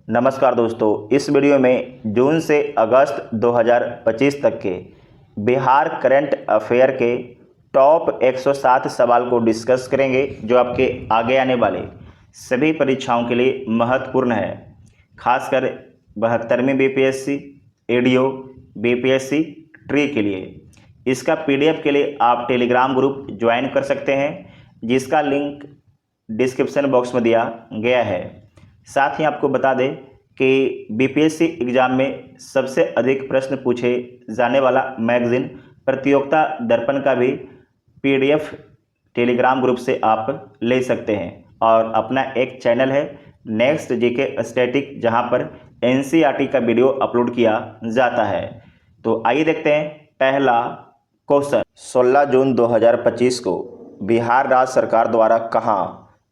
नमस्कार दोस्तों, इस वीडियो में जून से अगस्त 2025 तक के बिहार करंट अफेयर के टॉप 107 सवाल को डिस्कस करेंगे जो आपके आगे आने वाले सभी परीक्षाओं के लिए महत्वपूर्ण है। खासकर 72वीं बीपीएससी, एडीओ, बीपीएससी ट्री के लिए। इसका पीडीएफ के लिए आप टेलीग्राम ग्रुप ज्वाइन कर सकते हैं जिसका लिंक डिस्क्रिप्शन बॉक्स में दिया गया है। साथ ही आपको बता दें कि बीपीएससी एग्ज़ाम में सबसे अधिक प्रश्न पूछे जाने वाला मैगज़ीन प्रतियोगिता दर्पण का भी पीडीएफ टेलीग्राम ग्रुप से आप ले सकते हैं। और अपना एक चैनल है नेक्स्ट जीके स्टैटिक जहां पर एनसीईआरटी का वीडियो अपलोड किया जाता है। तो आइए देखते हैं पहला क्वेश्चन। 16 जून 2025 को बिहार राज्य सरकार द्वारा कहां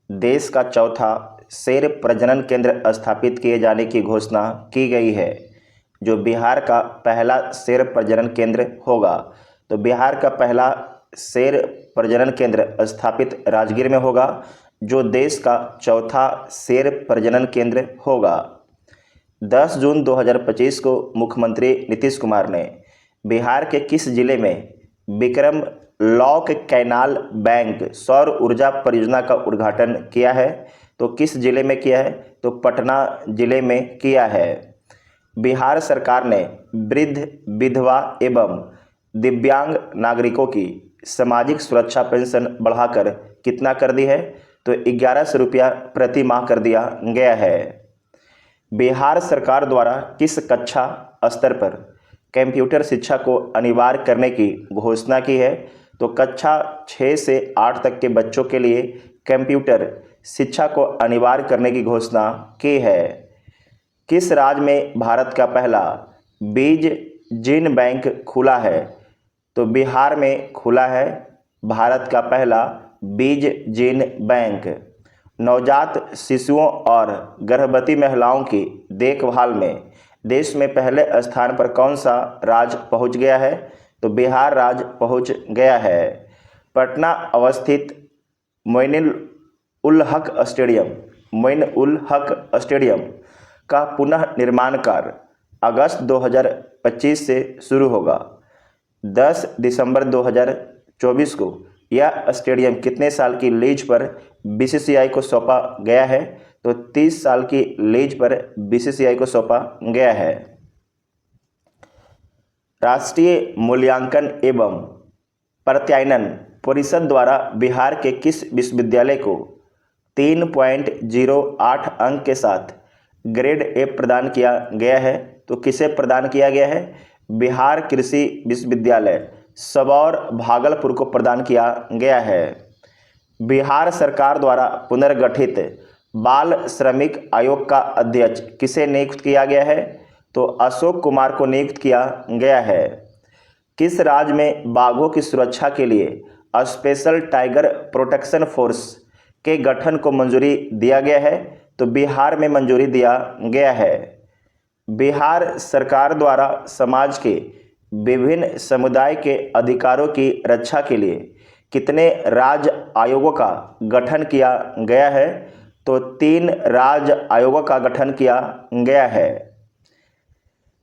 देश का चौथा शेर प्रजनन केंद्र स्थापित किए जाने की घोषणा की गई है, जो बिहार का पहला शेर प्रजनन केंद्र होगा। तो बिहार का पहला शेर प्रजनन केंद्र स्थापित राजगीर में होगा, जो देश का चौथा शेर प्रजनन केंद्र होगा। 10 जून 2025 को मुख्यमंत्री नीतीश कुमार ने बिहार के किस जिले में विक्रम लॉक कैनाल बैंक सौर ऊर्जा परियोजना का उद्घाटन किया है? तो किस जिले में किया है? तो पटना जिले में किया है। बिहार सरकार ने वृद्ध, विधवा एवं दिव्यांग नागरिकों की सामाजिक सुरक्षा पेंशन बढ़ाकर कितना कर दी है? तो 1100 रुपया प्रति माह कर दिया गया है। बिहार सरकार द्वारा किस कक्षा स्तर पर कंप्यूटर शिक्षा को अनिवार्य करने की घोषणा की है? तो कक्षा 6 से 8 तक के बच्चों के लिए कंप्यूटर शिक्षा को अनिवार्य करने की घोषणा की है। किस राज्य में भारत का पहला बीज जीन बैंक खुला है? तो बिहार में खुला है भारत का पहला बीज जीन बैंक। नवजात शिशुओं और गर्भवती महिलाओं की देखभाल में देश में पहले स्थान पर कौन सा राज्य पहुंच गया है? तो बिहार राज्य पहुंच गया है। पटना अवस्थित मोइनुल हक स्टेडियम का पुनः निर्माण कार्य अगस्त 2025 से शुरू होगा। 10 दिसंबर 2024 को यह स्टेडियम कितने साल की लीज पर बीसीसीआई को सौंपा गया है? तो 30 साल की लीज पर बीसीसीआई को सौंपा गया है। राष्ट्रीय मूल्यांकन एवं प्रत्यायन परिषद द्वारा बिहार के किस विश्वविद्यालय को 3.08 अंक के साथ ग्रेड ए प्रदान किया गया है? तो किसे प्रदान किया गया है? बिहार कृषि विश्वविद्यालय सबौर भागलपुर को प्रदान किया गया है। बिहार सरकार द्वारा पुनर्गठित बाल श्रमिक आयोग का अध्यक्ष किसे नियुक्त किया गया है? तो अशोक कुमार को नियुक्त किया गया है। किस राज्य में बाघों की सुरक्षा के लिए स्पेशल टाइगर प्रोटेक्शन फोर्स के गठन को मंजूरी दिया गया है? तो बिहार में मंजूरी दिया गया है। बिहार सरकार द्वारा समाज के विभिन्न समुदाय के अधिकारों की रक्षा के लिए कितने राज्य आयोगों का गठन किया गया है? तो 3 राज्य आयोगों का गठन किया गया है।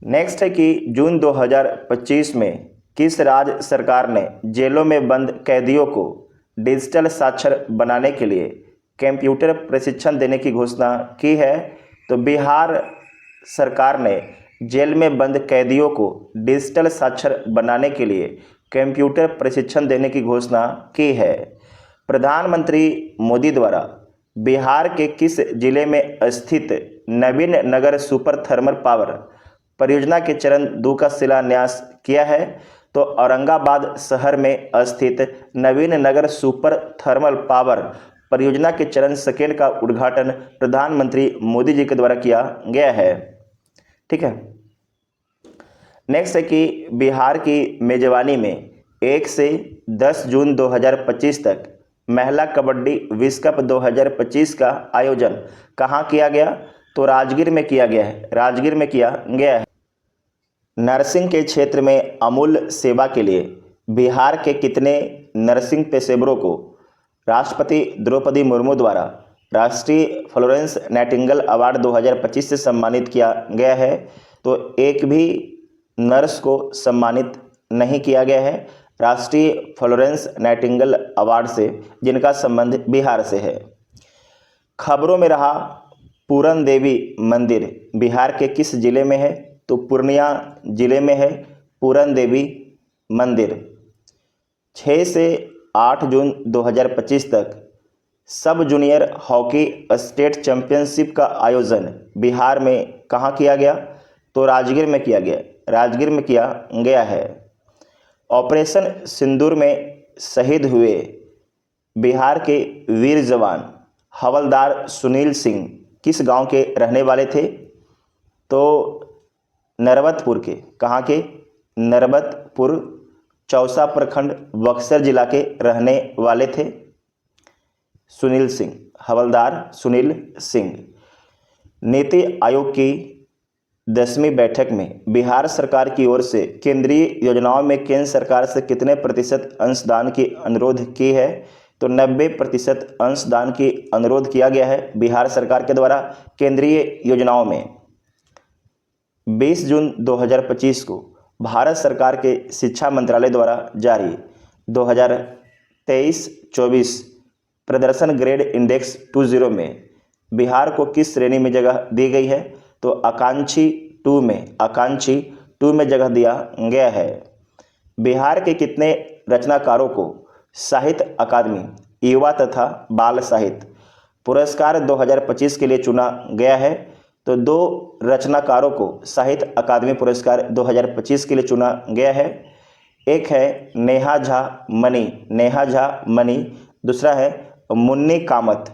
नेक्स्ट है कि जून 2025 में किस राज्य सरकार ने जेलों में बंद कैदियों को डिजिटल साक्षर बनाने के लिए कंप्यूटर प्रशिक्षण देने की घोषणा की है? तो बिहार सरकार ने जेल में बंद कैदियों को डिजिटल साक्षर बनाने के लिए कंप्यूटर प्रशिक्षण देने की घोषणा की है। प्रधानमंत्री मोदी द्वारा बिहार के किस जिले में स्थित नवीन नगर सुपर थर्मल पावर परियोजना के चरण 2 का शिलान्यास किया है? तो औरंगाबाद शहर में स्थित नवीन नगर सुपर थर्मल पावर परियोजना के चरण 2 का उद्घाटन प्रधानमंत्री मोदी जी के द्वारा किया गया है। ठीक है। नेक्स्ट है कि बिहार की मेजबानी में 1 से 10 जून 2025 तक महिला कबड्डी विश्व कप 2025 का आयोजन कहाँ किया गया? तो राजगीर में किया गया है। राजगीर में किया गया है। नर्सिंग के क्षेत्र में अमूल्य सेवा के लिए बिहार के कितने नर्सिंग पेशेवरों को राष्ट्रपति द्रौपदी मुर्मू द्वारा राष्ट्रीय फ्लोरेंस नाइटिंगेल अवार्ड 2025 से सम्मानित किया गया है, तो एक भी नर्स को सम्मानित नहीं किया गया है राष्ट्रीय फ्लोरेंस नाइटिंगेल अवार्ड से, जिनका संबंध बिहार से है। खबरों में रहा पूरन देवी मंदिर बिहार के किस जिले में है? तो पूर्णिया जिले में है पूरन देवी मंदिर। 6 से 8 जून 2025 तक सब जूनियर हॉकी स्टेट चैंपियनशिप का आयोजन बिहार में कहाँ किया गया? तो राजगीर में किया गया, राजगीर में किया गया है। ऑपरेशन सिंदूर में शहीद हुए बिहार के वीर जवान हवलदार सुनील सिंह किस गांव के रहने वाले थे? तो नरबतपुर के, कहाँ के? नरबतपुर, चौसा प्रखंड, बक्सर जिला के रहने वाले थे सुनील सिंह, हवलदार सुनील सिंह। नीति आयोग की 10वीं बैठक में बिहार सरकार की ओर से केंद्रीय योजनाओं में केंद्र सरकार से कितने प्रतिशत अंशदान की अनुरोध की है? तो 90% अंशदान की अनुरोध किया गया है बिहार सरकार के द्वारा केंद्रीय योजनाओं में। 20 जून 2025 को भारत सरकार के शिक्षा मंत्रालय द्वारा जारी 2023-24 प्रदर्शन ग्रेड इंडेक्स 20 में बिहार को किस श्रेणी में जगह दी गई है? तो आकांक्षी 2 में जगह दिया गया है। बिहार के कितने रचनाकारों को साहित्य अकादमी युवा तथा बाल साहित्य पुरस्कार 2025 के लिए चुना गया है? तो 2 रचनाकारों को साहित्य अकादमी पुरस्कार 2025 के लिए चुना गया है। एक है नेहा झा मनी, दूसरा है मुन्नी कामत।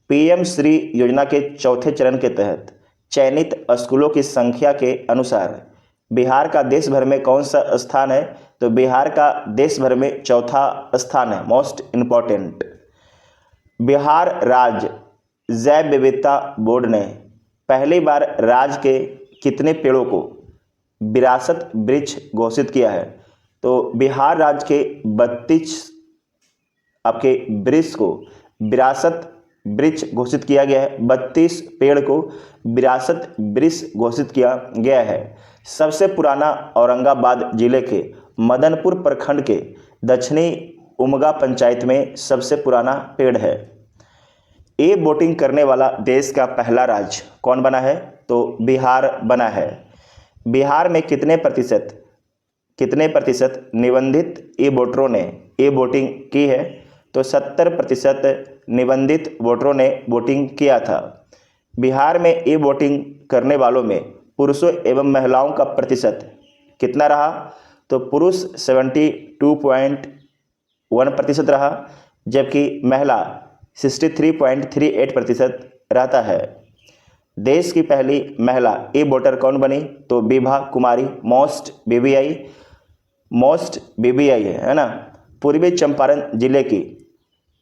पीएम श्री योजना के चौथे चरण के तहत चयनित स्कूलों की संख्या के अनुसार बिहार का देश भर में कौन सा स्थान है? तो बिहार का देश भर में चौथा स्थान है, मोस्ट इम्पॉर्टेंट। बिहार राज्य जैव विविधता बोर्ड ने पहली बार राज्य के कितने पेड़ों को विरासत वृक्ष घोषित किया है? तो बिहार राज्य के 32 आपके वृक्ष को विरासत वृक्ष घोषित किया गया है। 32 पेड़ को विरासत वृक्ष घोषित किया गया है। सबसे पुराना औरंगाबाद जिले के मदनपुर प्रखंड के दक्षिणी उमगा पंचायत में सबसे पुराना पेड़ है। ई वोटिंग करने वाला देश का पहला राज्य कौन बना है? तो बिहार बना है। बिहार में कितने प्रतिशत निबंधित ई वोटरों ने ई वोटिंग की है? तो 70% निबंधित वोटरों ने वोटिंग किया था। बिहार में ई वोटिंग करने वालों में पुरुषों एवं महिलाओं का प्रतिशत कितना रहा? तो पुरुष 72.1% रहा, जबकि महिला 63.38% रहता है। देश की पहली महिला ई वोटर कौन बनी? तो विभा कुमारी, मोस्ट बीबीआई है ना। पूर्वी चंपारण जिले की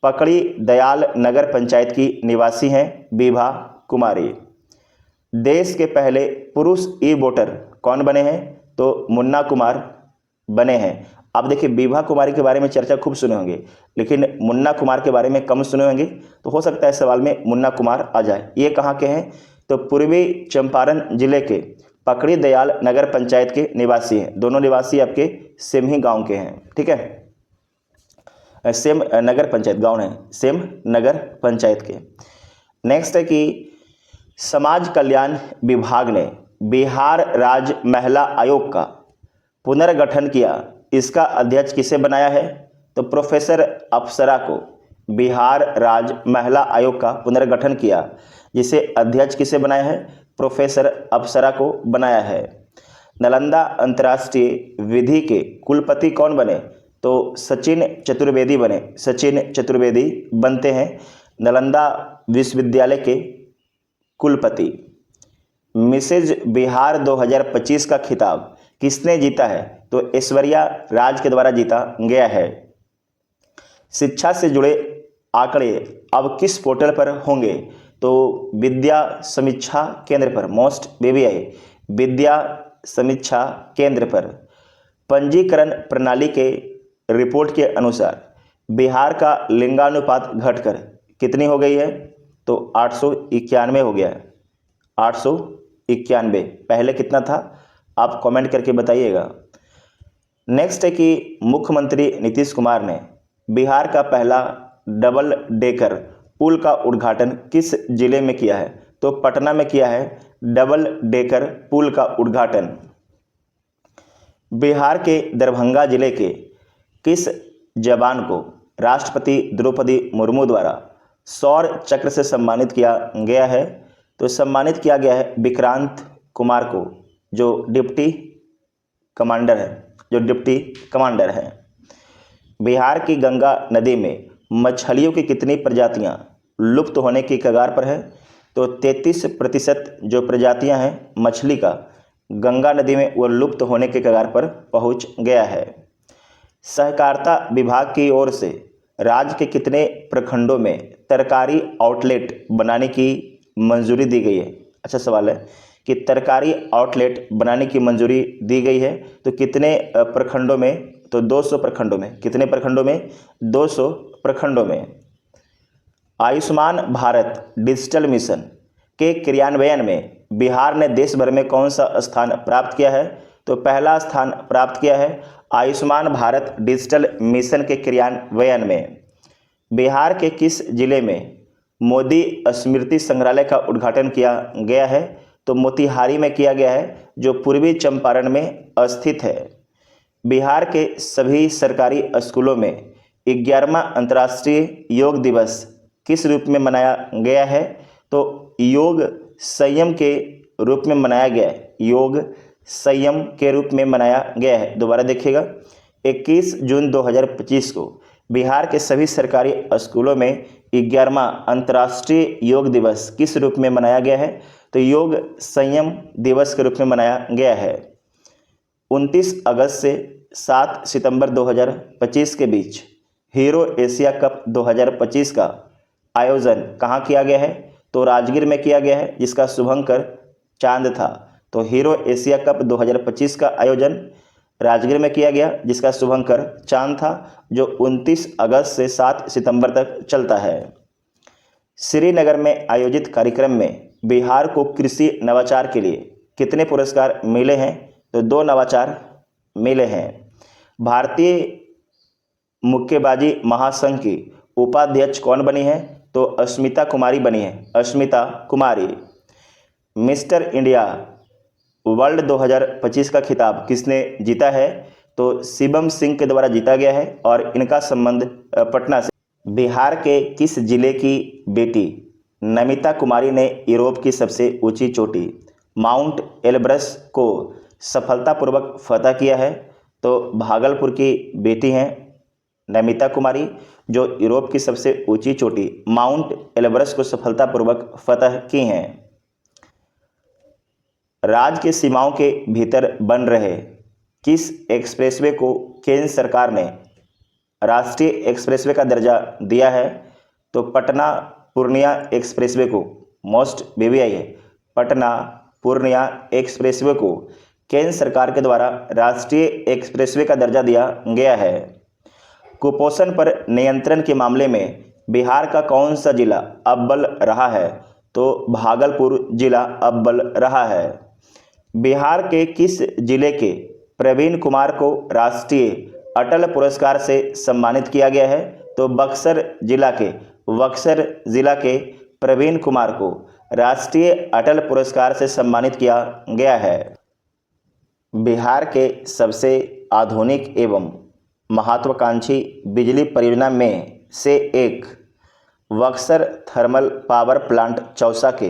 पकड़ी दयाल नगर पंचायत की निवासी हैं विभा कुमारी। देश के पहले पुरुष ई वोटर कौन बने हैं? तो मुन्ना कुमार बने हैं। आप देखिए विभा कुमारी के बारे में चर्चा खूब सुने होंगे, लेकिन मुन्ना कुमार के बारे में कम सुने होंगे, तो हो सकता है सवाल में मुन्ना कुमार आ जाए। ये कहाँ के हैं? तो पूर्वी चंपारण जिले के पकड़ी दयाल नगर पंचायत के निवासी हैं। दोनों निवासी आपके सेम ही गांव के हैं, ठीक है, सेम नगर पंचायत गांव है, सेम नगर पंचायत के। नेक्स्ट है कि समाज कल्याण विभाग ने बिहार राज्य महिला आयोग का पुनर्गठन किया, इसका अध्यक्ष किसे बनाया है? तो प्रोफेसर अप्सरा को बिहार राज्य महिला आयोग का पुनर्गठन किया, जिसे अध्यक्ष किसे बनाया है? प्रोफेसर अप्सरा को बनाया है। नालंदा अंतर्राष्ट्रीय विधि के कुलपति कौन बने? तो सचिन चतुर्वेदी बनते हैं नालंदा विश्वविद्यालय के कुलपति। मिसेज बिहार 2025 का खिताब किसने जीता है? तो ऐश्वर्या राज के द्वारा जीता गया है। शिक्षा से जुड़े आंकड़े अब किस पोर्टल पर होंगे? तो विद्या समीक्षा केंद्र पर, मोस्ट बीबीआई विद्या समीक्षा केंद्र पर। पंजीकरण प्रणाली के रिपोर्ट के अनुसार बिहार का लिंगानुपात घटकर कितनी हो गई है? तो 891 हो गया है, 891। पहले कितना था आप कमेंट करके बताइएगा। नेक्स्ट है कि मुख्यमंत्री नीतीश कुमार ने बिहार का पहला डबल डेकर पुल का उद्घाटन किस जिले में किया है? तो पटना में किया है डबल डेकर पुल का उद्घाटन। बिहार के दरभंगा जिले के किस जवान को राष्ट्रपति द्रौपदी मुर्मू द्वारा शौर्य चक्र से सम्मानित किया गया है? तो सम्मानित किया गया है विक्रांत कुमार को, जो डिप्टी कमांडर है। बिहार की गंगा नदी में मछलियों की कितनी प्रजातियां लुप्त होने की कगार पर है? तो 33% जो प्रजातियां हैं मछली का गंगा नदी में वो लुप्त होने के कगार पर पहुंच गया है। सहकारिता विभाग की ओर से राज्य के कितने प्रखंडों में तरकारी आउटलेट बनाने की मंजूरी दी गई है? अच्छा सवाल है कि तरकारी आउटलेट बनाने की मंजूरी दी गई है, तो कितने प्रखंडों में? तो 200 प्रखंडों में। कितने प्रखंडों में? 200 प्रखंडों में। आयुष्मान भारत डिजिटल मिशन के क्रियान्वयन में बिहार ने देश भर में कौन सा स्थान प्राप्त किया है? तो पहला स्थान प्राप्त किया है आयुष्मान भारत डिजिटल मिशन के क्रियान्वयन में। बिहार के किस जिले में मोदी स्मृति संग्रहालय का उद्घाटन किया गया है? तो मोतिहारी में किया गया है, जो पूर्वी चंपारण में स्थित है। बिहार के सभी सरकारी स्कूलों में 11वां अंतर्राष्ट्रीय योग दिवस किस रूप में मनाया गया है? तो योग संयम के रूप में मनाया गया है। योग संयम के रूप में मनाया गया है। दोबारा देखिएगा, 21 जून 2025 को बिहार के सभी सरकारी स्कूलों में 11वां अंतर्राष्ट्रीय योग दिवस किस रूप में मनाया गया है? तो योग संयम दिवस के रूप में मनाया गया है। 29 अगस्त से 7 सितंबर 2025 के बीच हीरो एशिया कप 2025 का आयोजन कहाँ किया गया है? तो राजगीर में किया गया है, जिसका शुभंकर चांद था। तो हीरो एशिया कप 2025 का आयोजन राजगीर में किया गया, जिसका शुभंकर चांद था, जो 29 अगस्त से 7 सितंबर तक चलता है। श्रीनगर में आयोजित कार्यक्रम में बिहार को कृषि नवाचार के लिए कितने पुरस्कार मिले हैं? तो 2 नवाचार मिले हैं। भारतीय मुक्केबाजी महासंघ की उपाध्यक्ष कौन बनी है? तो अस्मिता कुमारी बनी है, अस्मिता कुमारी। मिस्टर इंडिया वर्ल्ड 2025 का खिताब किसने जीता है? तो शिवम सिंह के द्वारा जीता गया है और इनका संबंध पटना से। बिहार के किस जिले की बेटी नमिता कुमारी ने यूरोप की सबसे ऊंची चोटी माउंट एलब्रस को सफलतापूर्वक फतह किया है? तो भागलपुर की बेटी हैं नमिता कुमारी, जो यूरोप की सबसे ऊंची चोटी माउंट एलब्रस को सफलतापूर्वक फतह की हैं। राज्य की सीमाओं के भीतर बन रहे किस एक्सप्रेसवे को केंद्र सरकार ने राष्ट्रीय एक्सप्रेसवे का दर्जा दिया है? तो पटना पूर्णिया एक्सप्रेसवे को, मोस्ट बीबीआई है, पटना पूर्णिया एक्सप्रेसवे को केंद्र सरकार के द्वारा राष्ट्रीय एक्सप्रेसवे का दर्जा दिया गया है। कुपोषण पर नियंत्रण के मामले में बिहार का कौन सा जिला अव्वल रहा है? तो भागलपुर जिला अव्वल रहा है। बिहार के किस जिले के प्रवीण कुमार को राष्ट्रीय अटल पुरस्कार से सम्मानित किया गया है? तो बक्सर जिला के प्रवीण कुमार को राष्ट्रीय अटल पुरस्कार से सम्मानित किया गया है। बिहार के सबसे आधुनिक एवं महत्वाकांक्षी बिजली परियोजना में से एक Buxar thermal power plant Chausa के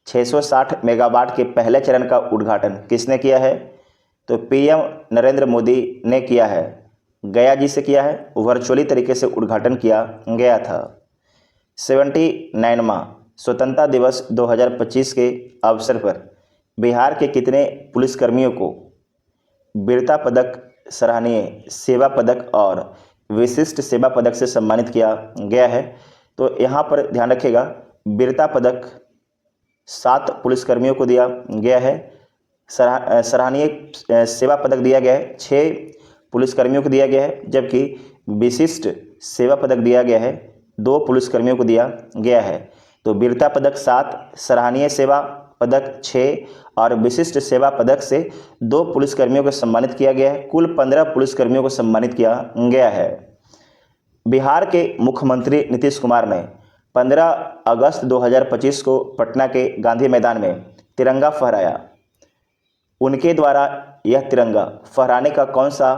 660 मेगावाट के पहले चरण का उद्घाटन किसने किया है? तो पीएम नरेंद्र मोदी ने किया है, गया जी से किया है, वर्चुअली तरीके से उद्घाटन किया गया था। 79वां स्वतंत्रता दिवस 2025 के अवसर पर बिहार के कितने पुलिसकर्मियों को वीरता पदक, सराहनीय सेवा पदक और विशिष्ट सेवा पदक से सम्मानित किया गया है? तो यहाँ पर ध्यान रखिएगा, वीरता पदक 7 पुलिसकर्मियों को दिया गया है, सराहनीय सेवा पदक दिया गया है 6 पुलिसकर्मियों को दिया गया है, जबकि विशिष्ट सेवा पदक दिया गया है 2 पुलिसकर्मियों को दिया गया है। तो वीरता पदक 7, सराहनीय सेवा पदक 6 और विशिष्ट सेवा पदक से 2 पुलिसकर्मियों को सम्मानित किया गया है। कुल 15 पुलिसकर्मियों को सम्मानित किया गया है। बिहार के मुख्यमंत्री नीतीश कुमार ने 15 अगस्त 2025 को पटना के गांधी मैदान में तिरंगा फहराया। उनके द्वारा यह तिरंगा फहराने का कौन सा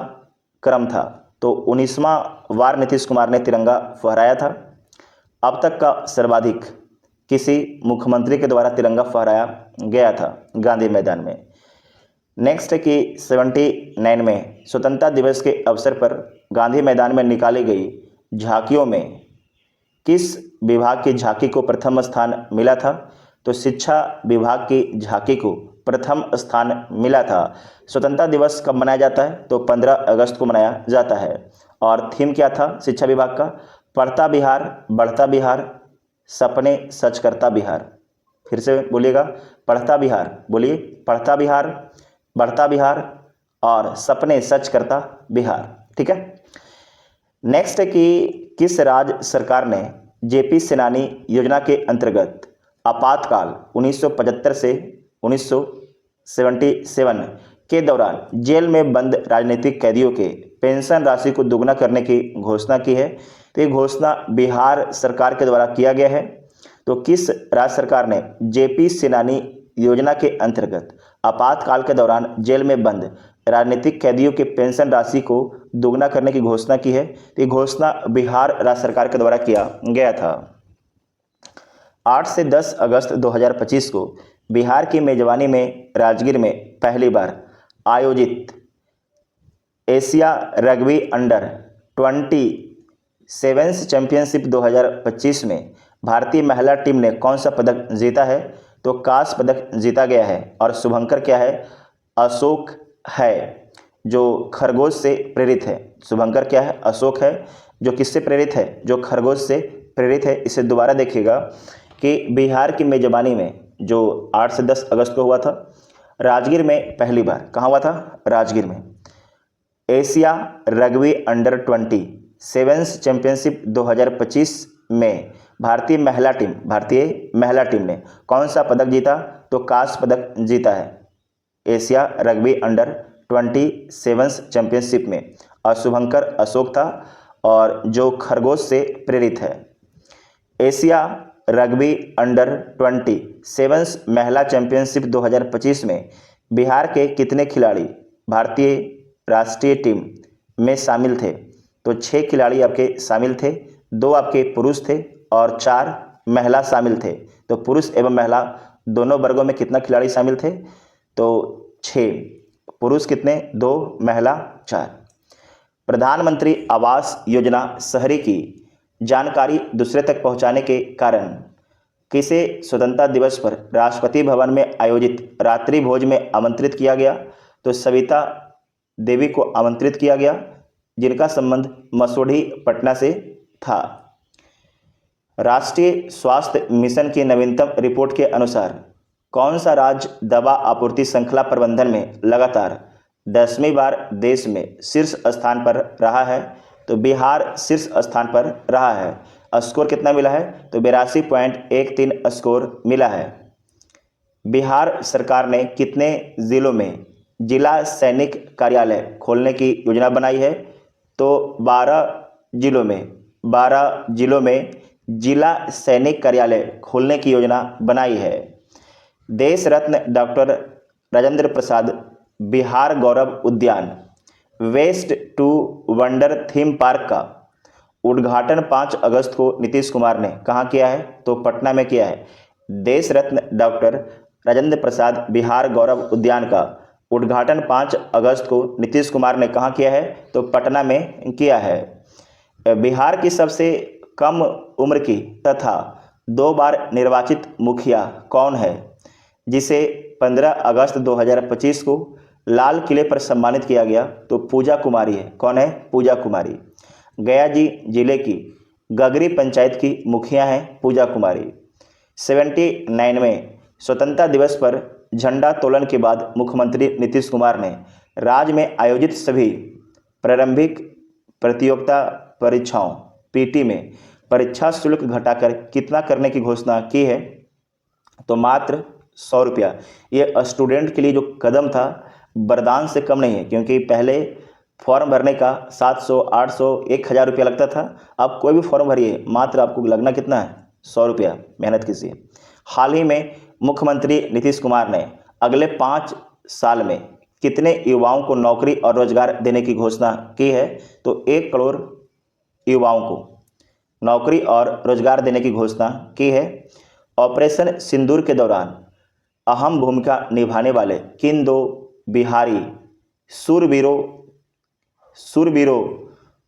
क्रम था? तो 19वां वार नीतीश कुमार ने तिरंगा फहराया था। अब तक का सर्वाधिक किसी मुख्यमंत्री के द्वारा तिरंगा फहराया गया था गांधी मैदान में। नेक्स्ट है कि 79 में स्वतंत्रता दिवस के अवसर पर गांधी मैदान में निकाली गई झांकियों में किस विभाग की झांकी को प्रथम स्थान मिला था? तो शिक्षा विभाग की झांकी को प्रथम स्थान मिला था। स्वतंत्रता दिवस कब मनाया जाता है? तो 15 अगस्त को मनाया जाता है। और थीम क्या था शिक्षा विभाग का? पढ़ता बिहार, बढ़ता बिहार, सपने सच करता बिहार। फिर से बोलिएगा, पढ़ता बिहार, बोलिए, पढ़ता बिहार, बढ़ता बिहार और सपने सच करता बिहार। ठीक है। नेक्स्ट है कि किस राज्य सरकार ने जेपी सेनानी योजना के अंतर्गत आपातकाल 1975 से 1977 के दौरान जेल में बंद राजनीतिक कैदियों के पेंशन राशि को दोगुना करने की घोषणा की है? तो ये घोषणा बिहार सरकार के द्वारा किया गया है। तो किस राज्य सरकार ने जेपी सेनानी योजना के अंतर्गत आपातकाल के दौरान जेल में बंद राजनीतिक कैदियों के पेंशन राशि को दोगुना करने की घोषणा की है? तो ये घोषणा बिहार राज्य सरकार के द्वारा किया गया था। 8 से 10 अगस्त 2025 को बिहार की मेजबानी में राजगीर में पहली बार आयोजित एशिया रग्बी अंडर 27 चैंपियनशिप 2025 में भारतीय महिला टीम ने कौन सा पदक जीता है? तो कांस्य पदक जीता गया है। और शुभंकर क्या है? अशोक है, जो खरगोश से प्रेरित है। शुभंकर क्या है? अशोक है, जो किससे प्रेरित है? जो खरगोश से प्रेरित है। इसे दोबारा देखिएगा कि बिहार की मेजबानी में जो 8 से 10 अगस्त को हुआ था राजगीर में पहली बार। कहाँ हुआ था? राजगीर में। एशिया रग्बी अंडर 27 चैंपियनशिप 2025 में भारतीय महिला टीम ने कौन सा पदक जीता? तो कांस्य पदक जीता है एशिया रग्बी अंडर 27 चैंपियनशिप में। और शुभंकर अशोक था और जो खरगोश से प्रेरित है। एशिया रग्बी अंडर 27 महिला चैंपियनशिप 2025 में बिहार के कितने खिलाड़ी भारतीय राष्ट्रीय टीम में शामिल थे? तो 6 खिलाड़ी आपके शामिल थे, 2 आपके पुरुष थे और 4 महिला शामिल थे। तो पुरुष एवं महिला दोनों वर्गों में कितना खिलाड़ी शामिल थे? तो 6, पुरुष कितने? 2, महिला 4। प्रधानमंत्री आवास योजना शहरी की जानकारी दूसरे तक पहुंचाने के कारण किसे स्वतंत्रता दिवस पर राष्ट्रपति भवन में आयोजित रात्रि भोज में आमंत्रित किया गया? तो सविता देवी को आमंत्रित किया गया, जिनका संबंध मसौढ़ी पटना से था। राष्ट्रीय स्वास्थ्य मिशन की नवीनतम रिपोर्ट के अनुसार कौन सा राज्य दवा आपूर्ति श्रृंखला प्रबंधन में लगातार 10वीं बार देश में शीर्ष स्थान पर रहा है? तो बिहार शीर्ष स्थान पर रहा है। स्कोर कितना मिला है? तो 82.13 स्कोर मिला है। बिहार सरकार ने कितने जिलों में जिला सैनिक कार्यालय खोलने की योजना बनाई है? तो 12 जिलों में जिला सैनिक कार्यालय खोलने की योजना बनाई है। देश रत्न doctor Rajendra Prasad Bihar Gaurav Udyan west to wonder theme park का उद्घाटन 5 अगस्त को नीतीश कुमार ने कहाँ किया है? तो पटना में किया है। देश रत्न डॉक्टर राजेंद्र प्रसाद बिहार गौरव उद्यान का उद्घाटन 5 अगस्त को नीतीश कुमार ने कहाँ किया है? तो पटना में किया है। बिहार की सबसे कम उम्र की तथा 2 बार निर्वाचित मुखिया कौन है, जिसे 15 अगस्त 2025 को लाल किले पर सम्मानित किया गया? तो पूजा कुमारी है। कौन है? पूजा कुमारी। गया जिले की गगरी पंचायत की मुखिया हैं पूजा कुमारी। 79 में स्वतंत्रता दिवस पर झंडा तोलन के बाद मुख्यमंत्री नीतीश कुमार ने राज्य में आयोजित सभी प्रारंभिक प्रतियोगिता परीक्षाओं पीटी में परीक्षा शुल्क घटाकर कितना करने की घोषणा की है? तो मात्र 100 रुपया। ये स्टूडेंट के लिए जो कदम था वरदान से कम नहीं है, क्योंकि पहले फॉर्म भरने का 700, 800, 1000 रुपया लगता था। अब कोई भी फॉर्म भरिए, मात्र आपको लगना कितना है? 100 रुपया। मेहनत कीजिए। हाल ही में मुख्यमंत्री नीतीश कुमार ने अगले 5 साल में कितने युवाओं को नौकरी और रोजगार देने की घोषणा की है? तो 1 करोड़ युवाओं को नौकरी और रोजगार देने की घोषणा की है। ऑपरेशन सिंदूर के दौरान अहम भूमिका निभाने वाले किन 2 बिहारी सूरवीरों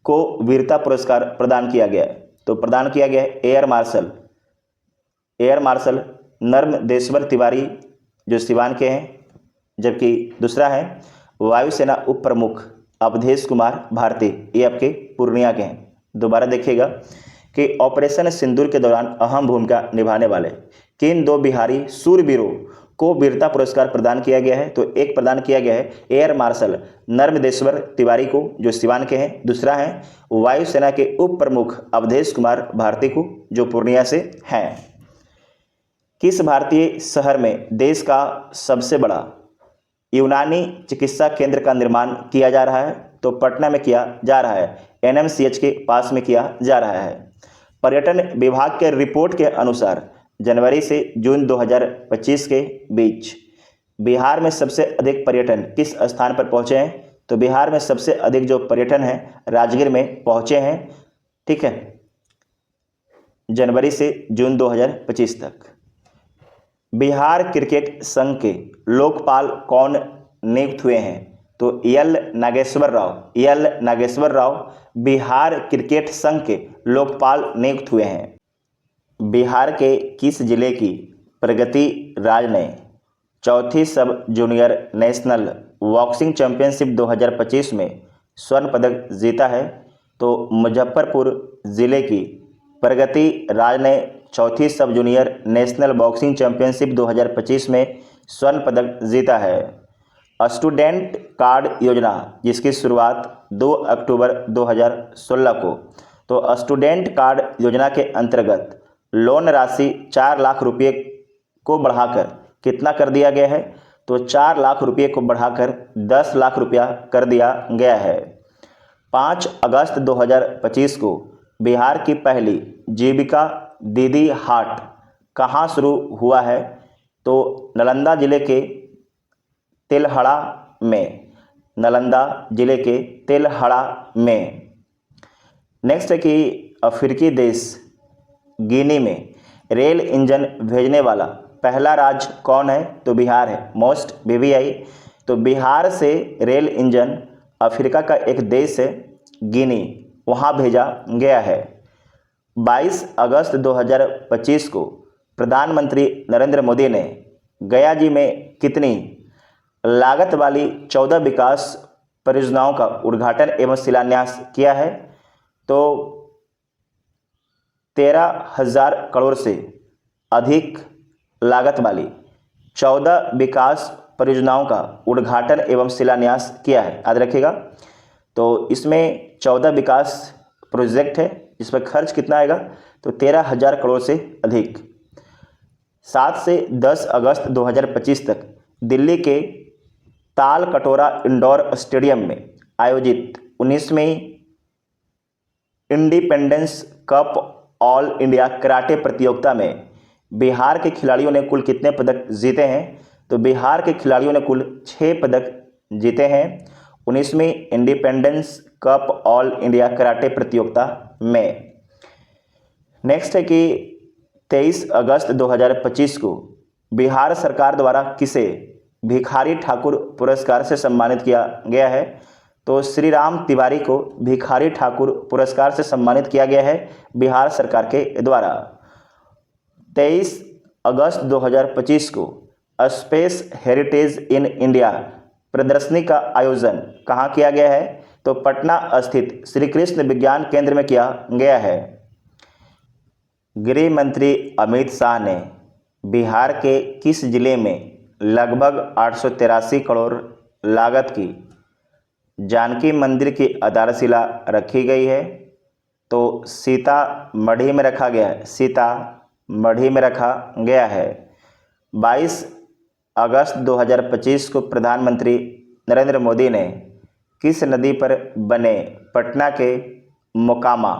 को वीरता पुरस्कार प्रदान किया गया है? तो प्रदान किया गया है एयर मार्शल नर्मदेश्वर तिवारी जो सिवान के हैं, जबकि दूसरा है वायुसेना उप प्रमुख अवधेश कुमार भारती, ये आपके पूर्णिया के हैं। दोबारा देखिएगा कि ऑपरेशन सिंदूर के दौरान अहम भूमिका निभाने वाले किन 2 बिहारी सूरवीरों को वीरता पुरस्कार प्रदान किया गया है? तो एक प्रदान किया गया है एयर मार्शल नर्मदेश्वर तिवारी को जो सिवान के हैं, दूसरा है वायुसेना के उप प्रमुख अवधेश कुमार भारती को जो पूर्णिया से हैं। किस भारतीय शहर में देश का सबसे बड़ा यूनानी चिकित्सा केंद्र का निर्माण किया जा रहा है? तो पटना में किया जा रहा है, NMCH के पास में किया जा रहा है। पर्यटन विभाग के रिपोर्ट के अनुसार जनवरी से जून 2025 के बीच बिहार में सबसे अधिक पर्यटन किस स्थान पर पहुंचे हैं? तो बिहार में सबसे अधिक जो पर्यटन है राजगीर में पहुंचे हैं। ठीक है, जनवरी से जून 2025 तक। बिहार क्रिकेट संघ के लोकपाल कौन नियुक्त हुए हैं? तो एल नागेश्वर राव बिहार क्रिकेट संघ के लोकपाल नियुक्त हुए हैं। बिहार के किस जिले की प्रगति राज ने चौथी सब जूनियर नेशनल बॉक्सिंग चैंपियनशिप 2025 में स्वर्ण पदक जीता है? तो मुजफ्फरपुर जिले की प्रगति राज ने चौथी सब जूनियर नेशनल बॉक्सिंग चैंपियनशिप 2025 में स्वर्ण पदक जीता है। स्टूडेंट कार्ड योजना जिसकी शुरुआत 2 अक्टूबर 2016 को, तो स्टूडेंट कार्ड योजना के अंतर्गत लोन राशि 4 लाख रुपये को बढ़ाकर कितना कर दिया गया है? तो 4 लाख रुपये को बढ़ाकर 10 लाख रुपया कर दिया गया है। 5 अगस्त 2025 को बिहार की पहली जीविका दीदी हाट कहाँ शुरू हुआ है? तो नालंदा जिले के तेलहड़ा में। नेक्स्ट है कि अफ्रीकी देश गिनी में रेल इंजन भेजने वाला पहला राज्य कौन है? तो बिहार है, मोस्ट BVI। तो बिहार से रेल इंजन अफ्रीका का एक देश है गिनी, वहाँ भेजा गया है। 22 अगस्त 2025 को प्रधानमंत्री नरेंद्र मोदी ने गया जी में कितनी लागत वाली 14 विकास परियोजनाओं का उद्घाटन एवं शिलान्यास किया है? तो 13,000 करोड़ से अधिक लागत वाली 14 विकास परियोजनाओं का उद्घाटन एवं शिलान्यास किया है, याद रखिएगा। तो इसमें 14 विकास प्रोजेक्ट है, इस पर खर्च कितना आएगा? तो 13,000 करोड़ से अधिक। 7 से 10 अगस्त 2025 तक दिल्ली के ताल कटोरा इंडोर स्टेडियम में आयोजित 19वीं independence cup all India karate प्रतियोगिता में बिहार के खिलाड़ियों ने कुल कितने पदक जीते हैं? तो बिहार के खिलाड़ियों ने कुल 6 पदक जीते हैं 19वीं independence cup all India karate प्रतियोगिता में। नेक्स्ट है कि 23 अगस्त 2025 को बिहार सरकार द्वारा किसे भिखारी ठाकुर पुरस्कार से सम्मानित किया गया है? तो श्री राम तिवारी को भिखारी ठाकुर पुरस्कार से सम्मानित किया गया है बिहार सरकार के द्वारा। 23 अगस्त 2025 को स्पेस हेरिटेज इन इंडिया प्रदर्शनी का आयोजन कहाँ किया गया है? तो पटना स्थित श्री कृष्ण विज्ञान केंद्र में किया गया है। गृह मंत्री अमित शाह ने बिहार के किस जिले में लगभग 883 करोड़ लागत की जानकी मंदिर की आधारशिला रखी गई है? तो सीतामढ़ी में रखा गया है, सीतामढ़ी में रखा गया है। 22 अगस्त 2025 को प्रधानमंत्री नरेंद्र मोदी ने किस नदी पर बने पटना के मोकामा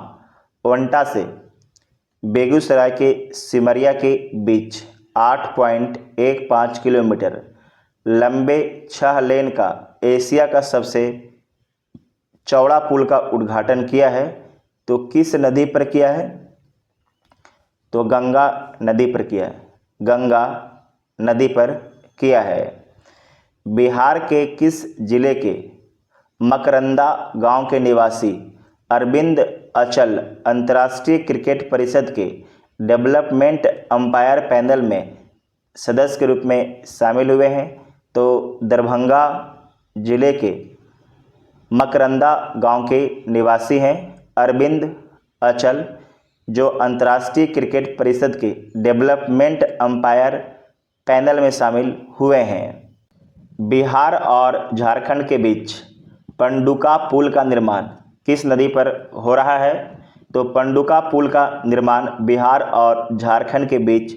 वंटा से बेगूसराय के सिमरिया के बीच 8.15 किलोमीटर लंबे 6 लेन का एशिया का सबसे चौड़ा पुल का उद्घाटन किया है? तो किस नदी पर किया है? तो गंगा नदी पर किया है, गंगा नदी पर किया है। बिहार के किस जिले के मकरंदा गांव के निवासी अरविंद अचल अंतर्राष्ट्रीय क्रिकेट परिषद के डेवलपमेंट अंपायर पैनल में सदस्य के रूप में शामिल हुए हैं? तो दरभंगा जिले के मकरंदा गांव के निवासी हैं अरविंद अचल, जो अंतर्राष्ट्रीय क्रिकेट परिषद के डेवलपमेंट अंपायर पैनल में शामिल हुए हैं। बिहार और झारखंड के बीच पंडुका पुल का निर्माण किस नदी पर हो रहा है? तो पंडुका पुल का निर्माण बिहार और झारखंड के बीच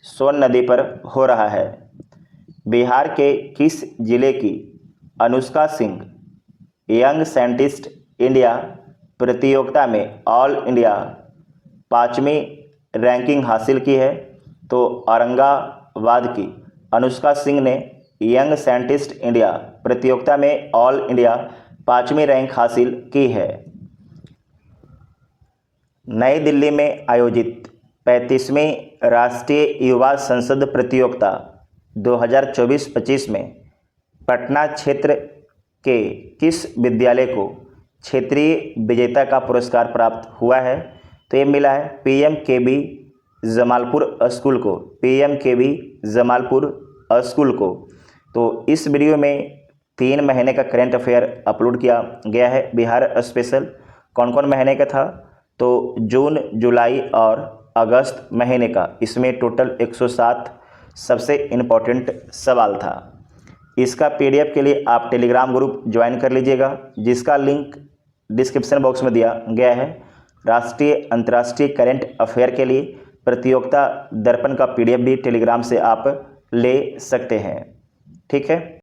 सोन नदी पर हो रहा है। बिहार के किस जिले की Anushka Singh young scientist India प्रतियोगिता में ऑल इंडिया 5वीं रैंकिंग हासिल की है? तो औरंगाबाद की अनुष्का सिंह ने यंग साइंटिस्ट इंडिया प्रतियोगिता में ऑल इंडिया 5वीं रैंक हासिल की है। नई दिल्ली में आयोजित 35वीं राष्ट्रीय युवा संसद प्रतियोगिता 2024-25 में पटना क्षेत्र के किस विद्यालय को क्षेत्रीय विजेता का पुरस्कार प्राप्त हुआ है? तो ये मिला है PMKV जमालपुर स्कूल को, PMKV जमालपुर स्कूल को। तो इस वीडियो में 3 महीने का करंट अफेयर अपलोड किया गया है बिहार स्पेशल। कौन कौन महीने का था? तो जून, जुलाई और अगस्त महीने का। इसमें टोटल 107 सबसे इम्पोर्टेंट सवाल था। इसका PDF के लिए आप टेलीग्राम ग्रुप ज्वाइन कर लीजिएगा, जिसका लिंक डिस्क्रिप्शन बॉक्स में दिया गया है। राष्ट्रीय अंतर्राष्ट्रीय करंट अफेयर के लिए प्रतियोगिता दर्पण का PDF भी टेलीग्राम से आप ले सकते हैं। ठीक है।